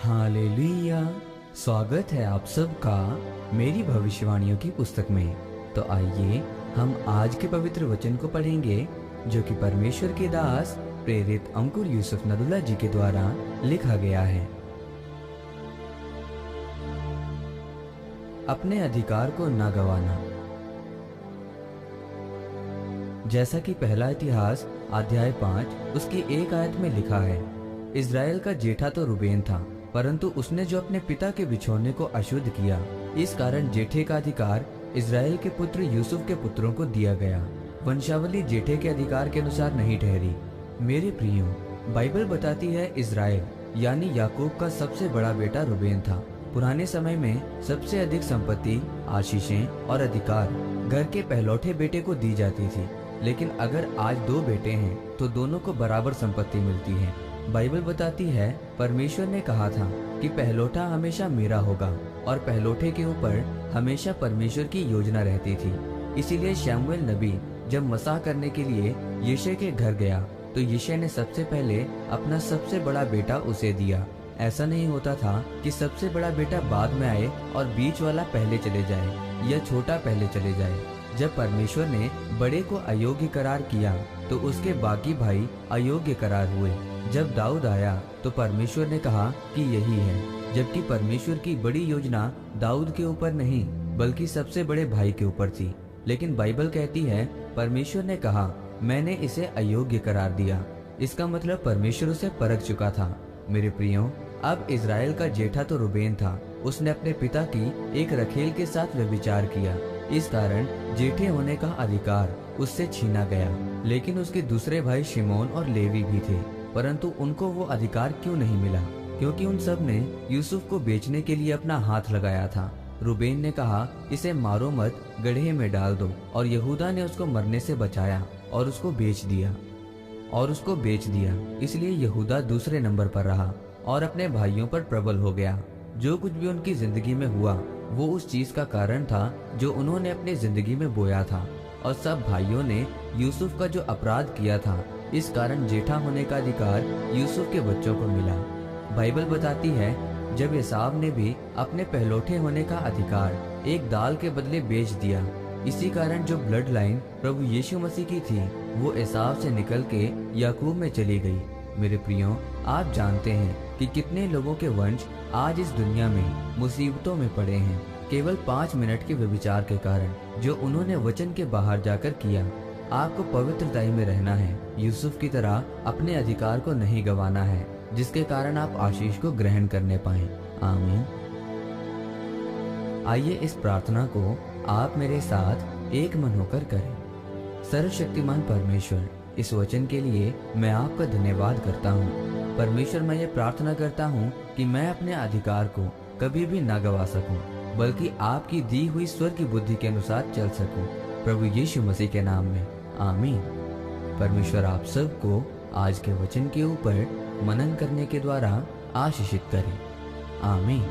Hallelujah. स्वागत है आप सबका मेरी भविष्यवाणियों की पुस्तक में। तो आइए हम आज के पवित्र वचन को पढ़ेंगे जो कि परमेश्वर के दास प्रेरित अंकुर यूसुफ नदुल्ला जी के द्वारा लिखा गया है। अपने अधिकार को न गवाना। जैसा कि पहला इतिहास अध्याय 5 उसकी 1 आयत में लिखा है, इज़राइल का जेठा तो रूबेन था, परंतु उसने जो अपने पिता के बिछोने को अशुद्ध किया, इस कारण जेठे का अधिकार इज़राइल के पुत्र यूसुफ के पुत्रों को दिया गया। वंशावली जेठे के अधिकार के अनुसार नहीं ठहरी। मेरे प्रियो, बाइबल बताती है इज़राइल यानी याकूब का सबसे बड़ा बेटा रूबेन था। पुराने समय में सबसे अधिक संपत्ति, आशीषें और अधिकार घर के पहलौठे बेटे को दी जाती थी, लेकिन अगर आज 2 बेटे हैं तो दोनों को बराबर संपत्ति मिलती है। बाइबल बताती है परमेश्वर ने कहा था कि पहलौठा हमेशा मेरा होगा, और पहलौठे के ऊपर हमेशा परमेश्वर की योजना रहती थी। इसीलिए शमूएल नबी जब मसाह करने के लिए यिशै के घर गया तो यिशै ने सबसे पहले अपना सबसे बड़ा बेटा उसे दिया। ऐसा नहीं होता था कि सबसे बड़ा बेटा बाद में आए और बीच वाला पहले चले जाए या छोटा पहले चले जाए। जब परमेश्वर ने बड़े को अयोग्य करार किया तो उसके बाकी भाई अयोग्य करार हुए। जब दाऊद आया तो परमेश्वर ने कहा कि यही है, जबकि परमेश्वर की बड़ी योजना दाऊद के ऊपर नहीं बल्कि सबसे बड़े भाई के ऊपर थी। लेकिन बाइबल कहती है परमेश्वर ने कहा मैंने इसे अयोग्य करार दिया। इसका मतलब परमेश्वर उसे परख चुका था। मेरे प्रियो, अब इज़राइल का जेठा तो रूबेन था। उसने अपने पिता की एक रखेल के साथ व्यभिचार किया, इस कारण जेठे होने का अधिकार उससे छीना गया। लेकिन उसके दूसरे भाई शिमोन और लेवी भी थे, परंतु उनको वो अधिकार क्यों नहीं मिला? क्योंकि उन सब ने यूसुफ को बेचने के लिए अपना हाथ लगाया था। रूबेन ने कहा इसे मारो मत, गड्ढे में डाल दो, और यहूदा ने उसको मरने से बचाया और उसको बेच दिया। इसलिए यहूदा दूसरे नंबर पर रहा और अपने भाइयों पर प्रबल हो गया। जो कुछ भी उनकी जिंदगी में हुआ वो उस चीज का कारण था जो उन्होंने अपनी जिंदगी में बोया था, और सब भाइयों ने यूसुफ का जो अपराध किया था, इस कारण जेठा होने का अधिकार यूसुफ के बच्चों को मिला। बाइबल बताती है जब एसाव ने भी अपने पहलौठे होने का अधिकार एक दाल के बदले बेच दिया। इसी कारण जो ब्लड लाइन प्रभु यीशु मसीह की थी वो एसाव से निकल के याकूब में चली गई। मेरे प्रियो, आप जानते हैं कि कितने लोगों के वंश आज इस दुनिया में मुसीबतों में पड़े हैं, केवल 5 मिनट के व्यभिचार के कारण जो उन्होंने वचन के बाहर जाकर किया। आपको पवित्रताई में रहना है, यूसुफ की तरह अपने अधिकार को नहीं गंवाना है, जिसके कारण आप आशीष को ग्रहण करने पाएं। आमीन। आइए इस प्रार्थना को आप मेरे साथ एक मन होकर करें। सर्वशक्तिमान परमेश्वर, इस वचन के लिए मैं आपका धन्यवाद करता हूँ। परमेश्वर, मैं ये प्रार्थना करता हूँ कि मैं अपने अधिकार को कभी भी ना गवा सकूं, बल्कि आपकी दी हुई स्वर की बुद्धि के अनुसार चल सकूं। प्रभु यीशु मसीह के नाम में आमीन। परमेश्वर आप सबको आज के वचन के ऊपर मनन करने के द्वारा आशीषित करे। आमीन।